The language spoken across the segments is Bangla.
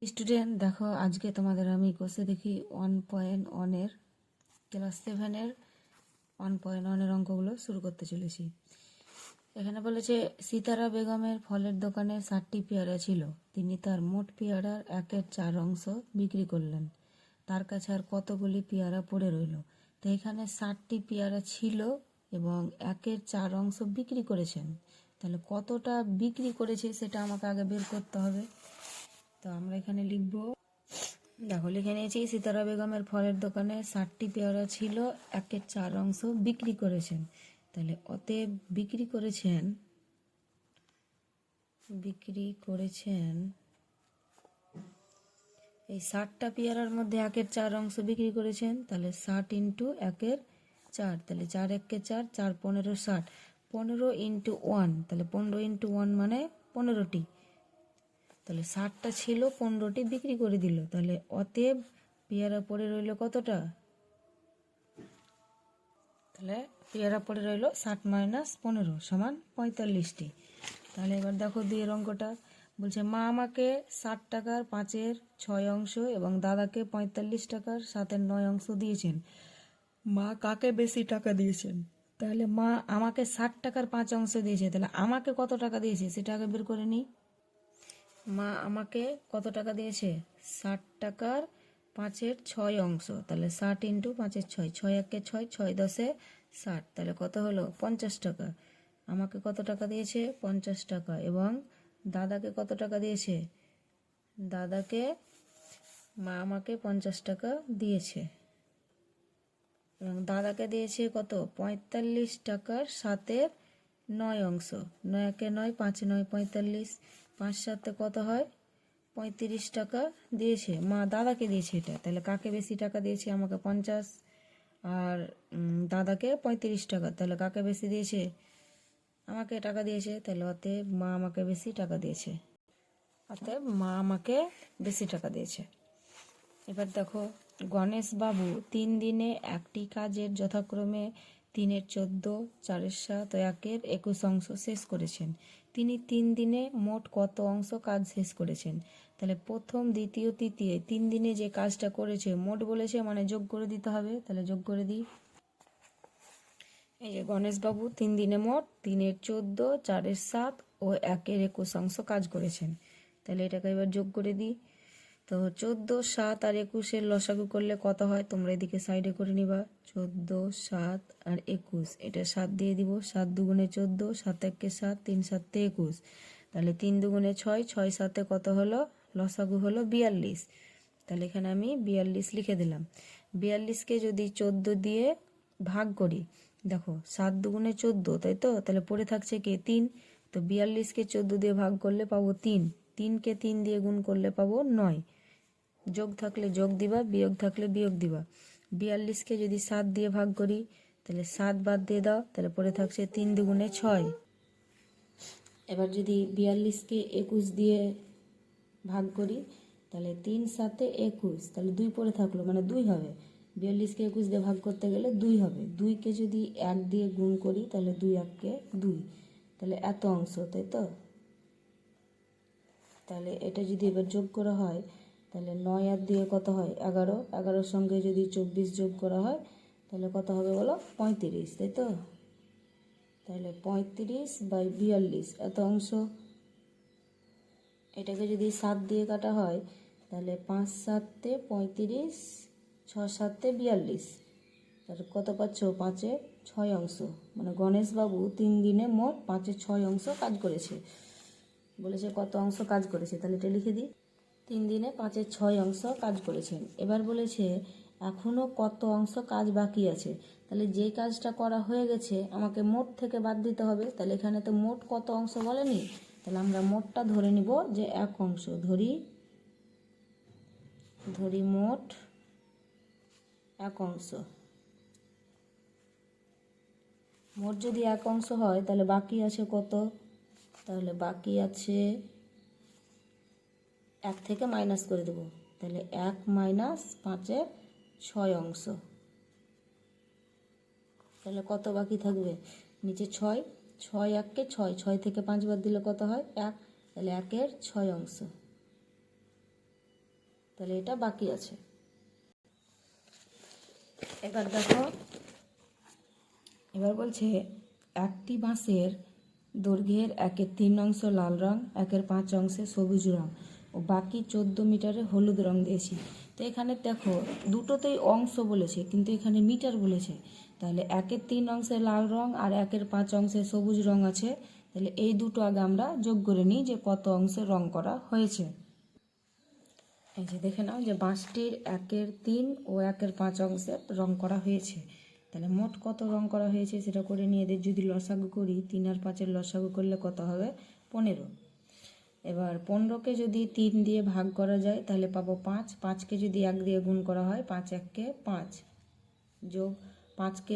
স্টুডেন্ট দেখো, আজকে তোমাদের আমি কোর্সে দেখি 1.1 এর ক্লাস 7 এর 1.1 এর অঙ্কগুলো শুরু করতে চলেছি। এখানে বলেছে সিতারা বেগমের ফলের দোকানে 60টি পেয়ারা ছিল। তিনি তার মোট পেয়ারার 1/4 অংশ বিক্রি করলেন। তার কাছে আর কতগুলি পেয়ারা পড়ে রইল? তো এখানে 60টি পেয়ারা ছিল এবং 1/4 অংশ বিক্রি করেছেন। তাহলে কতটা বিক্রি করেছে সেটা আমাকে আগে বের করতে হবে। তো আমরা এখানে লিখব, দেখো লিখে নিয়েছি সিতারা বেগমের ফলের দোকানে 60টি পেয়ারা ছিল, 1/4 অংশ বিক্রি করেছেন। তাহলে অতএব বিক্রি করেছেন এই 60টা পেয়ারার মধ্যে 1/4 অংশ বিক্রি করেছেন। তাহলে 60 ইন্টু 1/4, তাহলে 4 1 4, 4 15 60, 15 ইন্টু 1, তাহলে 15 ইন্টু 1 মানে 15টি। তাহলে 60টা ছিল, 15টি বিক্রি করে দিল। তাহলে অতএব পেয়ারা পড়ে রইল কতটা? তাহলে পেয়ারা পড়ে রইল 60 - 15 সমান 45টি। তাহলে এবার দেখো 2 এর অঙ্কটা বলছে, মা আমাকে 60 টাকার 5-এর 6 অংশ এবং দাদাকে 45 টাকার 7-এর 9 অংশ দিয়েছেন। মা কাকে বেশি টাকা দিয়েছেন? তাহলে মা আমাকে 60 টাকার 5 অংশ দিয়েছে, তাহলে আমাকে কত টাকা দিয়েছে সেটা আগে বের করে নিই। মা আমাকে কত টাকা দিয়েছে? 60 টাকার 5-এর 6 অংশ, তাহলে 60 ইন্টু 5-এর 6, 6 1 6, 6 10 60, তাহলে কত হলো? 50 টাকা। আমাকে কত টাকা দিয়েছে? 50 টাকা। এবং দাদাকে কত টাকা দিয়েছে? মা আমাকে 50 টাকা দিয়েছে এবং দাদাকে দিয়েছে কত? 45 টাকার 7-এর 9 অংশ। 9 1 9, 5 9 45, 5 7 কত হয়? 35 টাকা দিয়েছে। মা দাদাকে দিয়েছে এটা, তাহলে কাকে বেশি টাকা দিয়েছে? আমাকে 50 আর দাদাকে 35 টাকা, তাহলে কাকে বেশি দিয়েছে? আমাকে টাকা দিয়েছে। তাহলে অতএব মা আমাকে বেশি টাকা দিয়েছে। এবার দেখো, গণেশ বাবু 3 দিনে একটি কাজের যথাক্রমে 3-এর 14, 4-এর 7 ও 1-এর 21 অংশ শেষ করেছেন। তিনি 3 দিনে মোট কত অংশ কাজ শেষ করেছেন? তাহলে প্রথম, দ্বিতীয়, তৃতীয় 3 দিনে যে কাজটা করেছে মোট বলেছে, মানে যোগ করে দিতে হবে। তাহলে যোগ করে দিই। এই যে গণেশবাবু 3 দিনে মোট 3-এর 14, 4-এর 7 ও 1-এর 21 অংশ কাজ করেছেন। তাহলে এটাকে এবার যোগ করে দিই। তো 14, 7 আর 21-এর লসাগু করলে কত হয় তোমরা এদিকে সাইডে করে নিবা। 14, 7 আর 21, এটা 7 দিয়ে দিব। 7 2 14, 7 1 7, 3 7 21, তাহলে 3 2 6, 6 7 কত হলো? লসাগু হলো 42। তাহলে এখানে আমি 42 লিখে দিলাম। 42কে যদি 14 দিয়ে ভাগ করি, দেখো 7 2 14, তাই তো? তাহলে পড়ে থাকছে কে? 3। তো 42কে 14 দিয়ে ভাগ করলে পাবো 3, 3কে 3 দিয়ে গুণ করলে পাবো 9। যোগ থাকলে যোগ দিবা, বিয়োগ থাকলে বিয়োগ দিবা। 42কে যদি 7 দিয়ে ভাগ করি, তাহলে 7 বাদ দিয়ে দাও, তাহলে পড়ে থাকছে 3 2 6। এবার যদি 42কে 21 দিয়ে ভাগ করি, তাহলে 3 7 21, তাহলে 2 পড়ে থাকলো, মানে 2 হবে। 42কে 21 দিয়ে ভাগ করতে গেলে 2 হবে। 2কে যদি 1 দিয়ে গুণ করি, তাহলে 2 1 2, তাহলে এত অংশ, তাই তো? তাহলে এটা যদি এবার যোগ করা হয়, তাহলে 9 আর দিয়ে কত হয়? 11। 11-র সঙ্গে যদি 24 যোগ করা হয়, তাহলে কত হবে বলো? 35, তাই তো? তাহলে 35/42 এত অংশ। এটাকে যদি 7 দিয়ে কাটা হয়, তাহলে 5 7 35, 6 7 42, তাহলে কত পাচ্ছ? 5-এর 6 অংশ। মানে গণেশবাবু 3 দিনে মোট 5-এর 6 অংশ কাজ করেছে। বলেছে কত অংশ কাজ করেছে, তাহলে এটা লিখে দিই। 3 দিনে 5-এর 6 অংশ কাজ করেছেন। এবার বলেছে এখনও কত অংশ কাজ বাকি আছে। তাহলে যে কাজটা করা হয়ে গেছে আমাকে মোট থেকে বাদ দিতে হবে। তাহলে এখানে তো মোট কত অংশ বলেনি, তাহলে আমরা মোটটা ধরে নিব যে 1 অংশ। ধরি মোট 1 অংশ। মোট যদি 1 অংশ হয়, তাহলে বাকি আছে কত? তাহলে বাকি আছে 1 থেকে মাইনাস করে দেব, তাহলে 1 - 5-এর 6 অংশ। তাহলে কত বাকি থাকবে? নিচে 6, 6 1 6, 6 থেকে 5 বাদ দিলে কত হয়? 1, তাহলে 1-এর 6 অংশ। তাহলে এটা বাকি আছে। এবার দেখো, এবার বলছে একটি বাঁশের দৈর্ঘ্যের 1/3 লাল রং, 1/5 অংশে সবুজ রং ও বাকি 14 মিটারে হলুদ রং দিয়েছি। তো এখানে দেখো দুটোতেই অংশ বলেছে, কিন্তু এখানে মিটার বলেছে। তাহলে 1/3 অংশে লাল রং আর 1/5 অংশে সবুজ রং আছে। তাহলে এই দুটো আগে আমরা যোগ করে নিই যে কত অংশে রং করা হয়েছে। এই যে দেখে নাও যে বাঁশটির 1/3 ও 1/5 অংশে রং করা হয়েছে। তাহলে মোট কত রং করা হয়েছে সেটা করে নিয়ে এদের যদি লসাগু করি, 3 আর 5-এর লসাগু করলে কত হবে? 15। এবার 15কে যদি 3 দিয়ে ভাগ করা যায় তাহলে পাবো 5। 5কে যদি 1 দিয়ে গুণ করা হয়, 5 1-কে 5, যোগ 5কে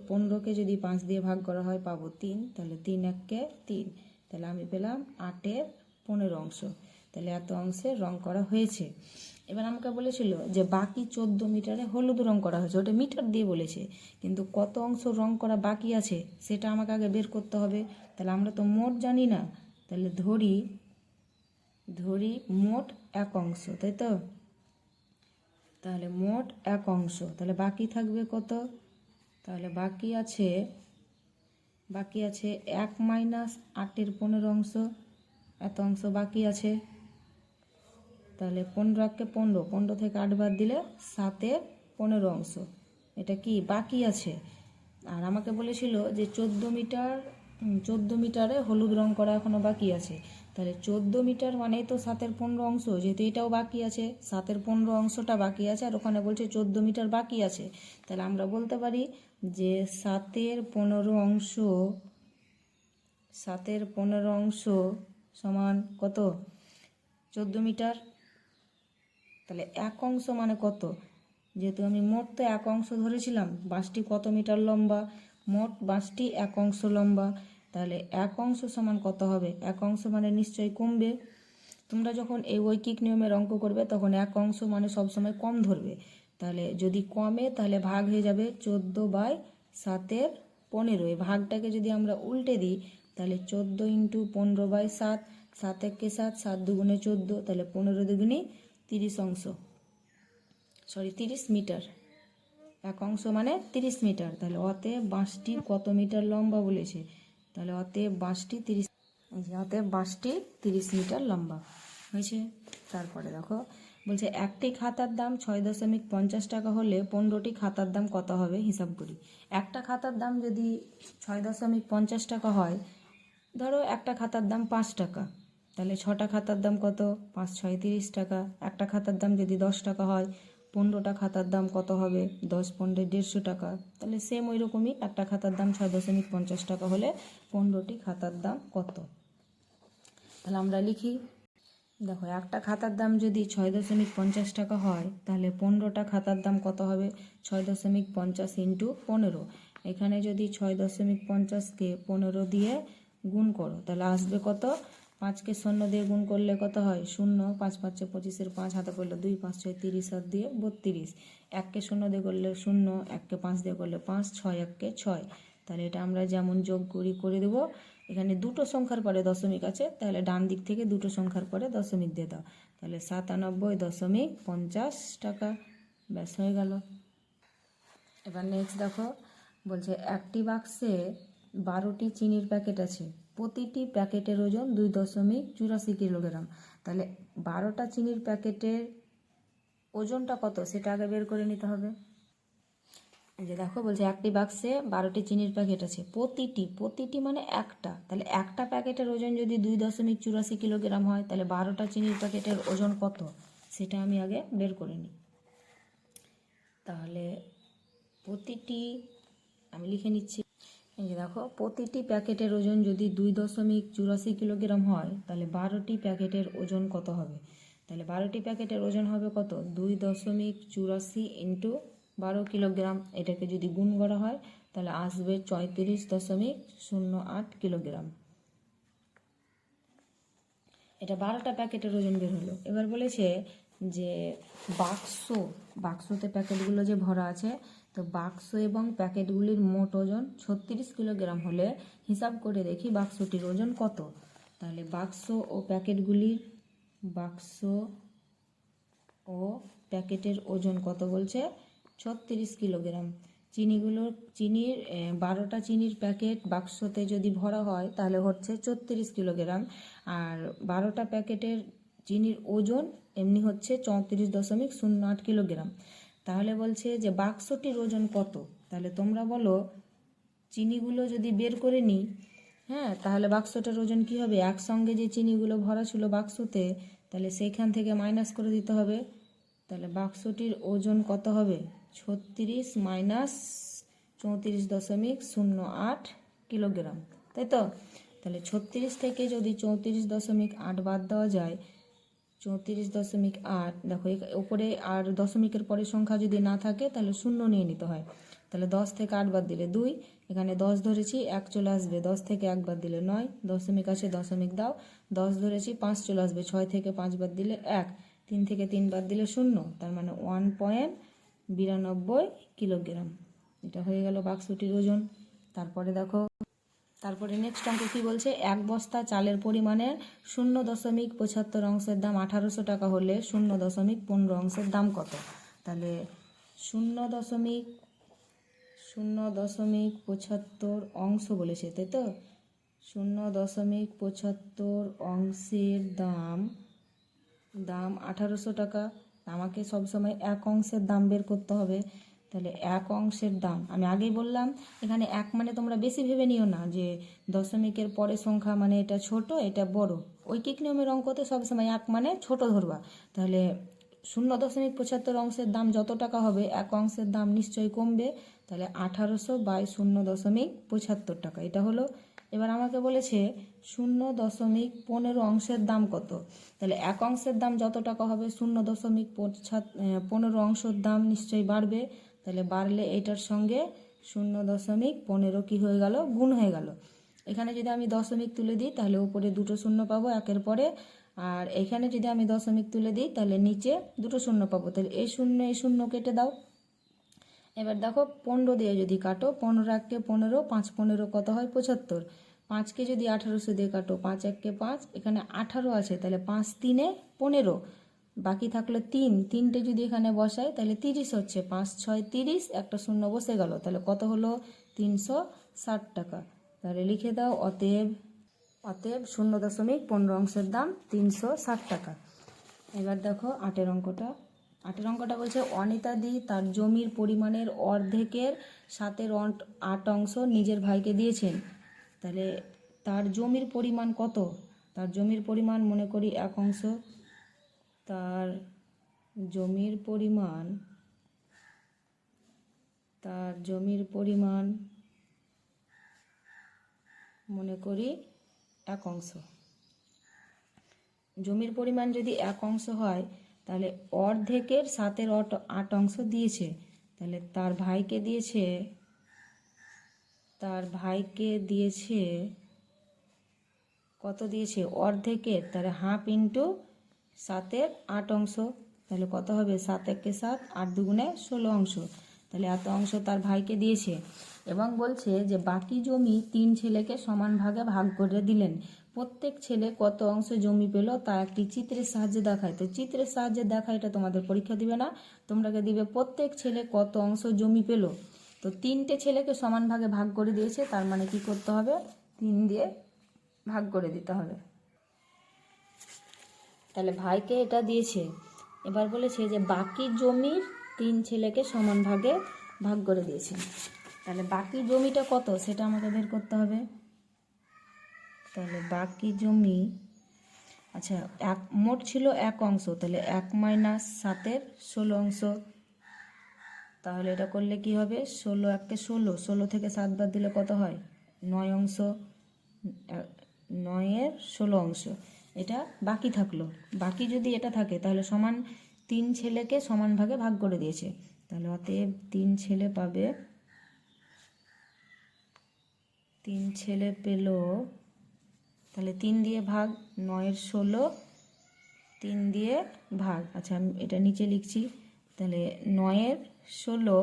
15কে যদি 5 দিয়ে ভাগ করা হয় পাবো 3। তাহলে 3 1-কে 3, তাহলে আমি পেলাম 8/15 অংশ। তাহলে এত অংশে রং করা হয়েছে। এবার আমাকে বলেছিল যে বাকি 14 মিটারে হলুদ রং করা হয়েছে, ওটা মিটার দিয়ে বলেছে, কিন্তু কত অংশ রং করা বাকি আছে সেটা আমাকে আগে বের করতে হবে। তাহলে আমরা তো মোট জানি না, তাহলে ধরি মোট 1 অংশ, তাই তো? তাহলে মোট 1 অংশ, তাহলে বাকি থাকবে কত? তাহলে বাকি আছে 1 - 8/15 অংশ, এত অংশ বাকি আছে। তাহলে 15 1-কে 15, 15 থেকে 8 বাদ দিলে 7/15 অংশ, এটা কি বাকি আছে। আর আমাকে বলেছিল যে 14 মিটারে হলুদ রং করা এখনো বাকি আছে। তাহলে 14 মিটার মানেই তো 7/15 অংশ, যেহেতু এটাও বাকি আছে, 7/15 অংশটা বাকি আছে, আর ওখানে বলছে 14 মিটার বাকি আছে। তাহলে আমরা বলতে পারি যে 7/15 অংশ সমান কত? 14 মিটার। তাহলে 1 অংশ মানে কত? যেহেতু আমি মোট তো 1 অংশ ধরেছিলাম, বাঁশটি কত মিটার লম্বা? মোট বাঁশটি 1 অংশ লম্বা। তাহলে 1 অংশ সমান কত হবে? 1 অংশ মানে নিশ্চয়ই কমবে। তোমরা যখন এই ঐকিক নিয়মের অঙ্ক করবে তখন 1 অংশ মানে সবসময় কম ধরবে। তাহলে যদি কমে তাহলে ভাগ হয়ে যাবে 14/7/15। এই ভাগটাকে যদি আমরা উল্টে দিই তাহলে 14 × 15/7, 7 1-কে 7, 7 2-গুণে 14, তাহলে 15 2-গুণে 30 অংশ, 30 মিটার। 1 অংশ মানে 30 মিটার। তাহলে অতএব বাঁশটি কত মিটার লম্বা বলেছে? তাহলে অতএব বাঁশটি 30 মিটার লম্বা হয়েছে। তারপরে দেখো বলছে একটি খাতার দাম 6.50 টাকা হলে 15টি খাতার দাম কত হবে? হিসাব করি। একটা খাতার দাম যদি 6.50 টাকা হয়, ধরো একটা খাতার দাম 5 টাকা, তাহলে 6টা খাতার দাম কত? 5 6 30 টাকা। একটা খাতার দাম যদি 10 টাকা হয়, 15টা খাতার দাম কত হবে? 10 15 150 টাকা। তাহলে সেম ওই রকমই, একটা খাতার দাম 6.50 টাকা হলে 15টি খাতার দাম কত? তাহলে আমরা লিখি। দেখো একটা খাতার দাম যদি 6.50 টাকা হয় তাহলে 15টা খাতার দাম কত হবে? 6.50 × 15। এখানে যদি 6.50-কে 15 দিয়ে গুণ করো তাহলে আসবে কত? 5-কে 0 দিয়ে গুণ করলে কত হয়? 0। 5 5 25, 5 হাতে পড়লে 2, 5 6 30, 7 দিয়ে 32। 1-কে 0 দিয়ে করলে 0, 1-কে 5 দিয়ে করলে 5, 6 1-কে 6। তাহলে এটা আমরা যেমন যোগ করে দেবো। এখানে দুটো সংখ্যার পরে দশমিক আছে, তাহলে ডান দিক থেকে দুটো সংখ্যার পরে দশমিক দিয়ে দাও। তাহলে 97.50 টাকা, ব্যাস হয়ে গেল। এবার নেক্সট দেখো বলছে একটি বাক্সে 12টি চিনির প্যাকেট আছে, প্রতিটি প্যাকেটের ওজন 2.84 কিলোগ্রাম। তাহলে 12টা চিনির প্যাকেটের ওজনটা কত সেটা আগে বের করে নিতে হবে। এই যে দেখো বলছে একটি বাক্সে 12টি চিনির প্যাকেট আছে, প্রতিটি মানে একটা, তাহলে একটা প্যাকেটের ওজন যদি 2.84 কিলোগ্রাম হয় তাহলে 12টা চিনির প্যাকেটের ওজন কত সেটা আমি আগে বের করে নিই। তাহলে প্রতিটি আমি লিখে নিচ্ছি। এই যে দেখো প্রতিটি প্যাকেটের ওজন যদি 2.84 কিলোগ্রাম হয় তাহলে 12টি প্যাকেটের ওজন কত হবে? তাহলে 12টি প্যাকেটের ওজন হবে কত? 2.84 × 12 কিলোগ্রাম। এটাকে যদি গুণ করা হয় তাহলে আসবে 34.08 কিলোগ্রাম। এটা 12টা প্যাকেটের ওজন বের হলো। এবার বলেছে যে বাক্সতে প্যাকেটগুলো যে ভরা আছে, তো বাক্স এবং প্যাকেটগুলির মোট ওজন 36 কিলোগ্রাম হলে হিসাব করে দেখি বাক্সটির ওজন কত। তাহলে বাক্স ও প্যাকেটের ওজন কত বলছে? 36 কিলোগ্রাম। চিনির 12টা চিনির প্যাকেট বাক্সতে যদি ভরা হয় তাহলে হচ্ছে 34 কিলোগ্রাম, আর 12টা প্যাকেটের চিনির ওজন এমনি হচ্ছে 34.08 কিলোগ্রাম। তাহলে বলছে যে বাক্সটির ওজন কত? তাহলে তোমরা বলো, চিনিগুলো যদি বের করে নিই, হ্যাঁ, তাহলে বাক্সটার ওজন কী হবে? একসঙ্গে যে চিনিগুলো ভরা ছিল বাক্সতে, তাহলে সেইখান থেকে মাইনাস করে দিতে হবে। তাহলে বাক্সটির ওজন কত হবে? 36 মাইনাস 34.08 কিলোগ্রাম, তাই তো? তাহলে 36 থেকে যদি 34.8 বাদ দেওয়া যায়, 34.8, দেখো উপরে আর দশমিকের পরের সংখ্যা যদি না থাকে তাহলে শূন্য নিয়ে নিতে হয়। তাহলে 10 থেকে 8 বাদ দিলে 2, এখানে 10 ধরেছি 1 চলে আসবে, 10 থেকে 1 বাদ দিলে 9, দশমিক আসে দশমিক দাও, 10 ধরেছি 5 চলে আসবে, 6 থেকে 5 বাদ দিলে 1, 3 থেকে 3 বাদ দিলে 0, তার মানে 1.92 কিলোগ্রাম। এটা হয়ে গেল বাক্সটির ওজন। তারপরে নেক্সট অঙ্ক কী বলছে? 1 বস্তা চালের পরিমাণের 0.75 অংশের দাম 1800 টাকা হলে 0.15 অংশের দাম কত? তাহলে 0.75 অংশ বলেছে, তাই তো? 0.75 অংশের দাম 1800 টাকা। আমাকে সবসময় 1 অংশের দাম বের করতে হবে। তাহলে 1 অংশের দাম, আমি আগেই বললাম, এখানে 1 মানে তোমরা বেশি ভেবে নিও না যে দশমিকের পরে সংখ্যা মানে এটা ছোট এটা বড়। ঐকিক নিয়মের অঙ্কতে সবসময় 1 মানে ছোট ধরবা। তাহলে 0.75 অংশের দাম যত টাকা হবে 1 অংশের দাম নিশ্চয়ই কমবে। তাহলে 1800 বাই 0.75 টাকা, এটা হলো। এবার আমাকে বলেছে 0.15 অংশের দাম কত? তাহলে 1 অংশের দাম যত টাকা হবে 0.15 অংশের দাম নিশ্চয়ই বাড়বে। তাহলে বাড়লে এটার সঙ্গে 0.15 কী হয়ে গেল? গুণ হয়ে গেল। এখানে যদি আমি দশমিক তুলে দিই তাহলে উপরে 2টো শূন্য পাবো একের পরে, আর এখানে যদি আমি দশমিক তুলে দিই তাহলে নিচে 2টো শূন্য পাবো। তাহলে এই শূন্য কেটে দাও। এবার দেখো 15 দিয়ে যদি কাটো, 15 1 15, 5 15 কত হয়? 75। 5কে যদি 1800 দিয়ে কাটো, 5 1 5, এখানে 18 আছে, তাহলে 5 3 15, বাকি থাকলো 3, 3টে যদি এখানে বসাই তাহলে 30 হচ্ছে, 5 6 30, একটা শূন্য বসে গেল, তাহলে কত হলো? 360 টাকা। তাহলে লিখে দাও, অতএব 0.15 অংশের দাম 360 টাকা। এবার দেখো 8 অঙ্কটা বলছে অনিতাদি তার জমির পরিমাণের অর্ধেকের 7/8 অংশ নিজের ভাইকে দিয়েছেন। তাহলে তার জমির পরিমাণ কত? তার জমির পরিমাণ মনে করি 1 অংশ। তার জমির পরিমাণ মনে করি 1 অংশ। জমির পরিমাণ যদি 1 অংশ হয় তাহলে অর্ধেকের 7/8 অংশ দিয়েছে। তাহলে তার ভাইকে দিয়েছে কত দিয়েছে? অর্ধেকের, তাহলে হাফ ইন্টু 7/8 অংশ। তাহলে কত হবে? 7 1 7, 8 2 16 অংশ। তাহলে এত অংশ তার ভাইকে দিয়েছে। এবং বলছে যে বাকি জমি 3 ছেলেকে সমান ভাগে ভাগ করে দিলেন। প্রত্যেক ছেলে কত অংশ জমি পেল তা একটি চিত্রের সাহায্যে দেখায়। তো চিত্রের সাহায্যে দেখায় এটা তোমাদের পরীক্ষা দিবে না, তোমরাকে দিবে প্রত্যেক ছেলে কত অংশ জমি পেল। তো 3টে ছেলেকে সমান ভাগে ভাগ করে দিয়েছে, তার মানে কি করতে হবে? 3 দিয়ে ভাগ করে দিতে হবে। তাহলে ভাইকে এটা দিয়েছে। এবার বলেছে যে বাকি জমির 3 ছেলেকে সমান ভাগে ভাগ করে দিয়েছে। তাহলে বাকি জমিটা কত সেটা আমাকে বের করতে হবে। তাহলে বাকি জমি, আচ্ছা, মোট ছিল 1 অংশ, তাহলে 1 মাইনাস 7 16 অংশ। তাহলে এটা করলে কি হবে? 16 1 16, 16 থেকে 7 বাদ দিলে কত হয়? 9 অংশ। 9 16 অংশ। এটা বাকি থাকলো। বাকি যদি এটা থাকে তাহলে সমান 3 ছেলেকে সমান ভাগে ভাগ করে দিয়েছে। তাহলে অতএব 3 ছেলে পাবে, 3 ছেলে পেল, তাহলে 3 দিয়ে ভাগ, 9 16, 3 দিয়ে ভাগ। আচ্ছা আমি এটা নিচে লিখছি। তাহলে 9 16,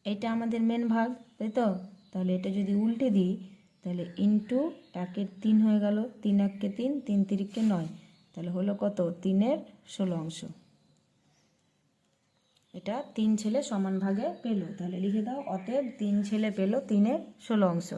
এটা আমাদের মেন ভাগ, তাই তো? তাহলে এটা যদি উল্টে দিই তাহলে ইন্টু 1 3 হয়ে গেল, 3 1 3, 3 3 9, তাহলে হলো কত? 3 16 অংশ। এটা 3 ছেলে সমান ভাগে পেল, তাহলে লিখে দাও অতএব 3 ছেলে পেল 3-এর 16 অংশ।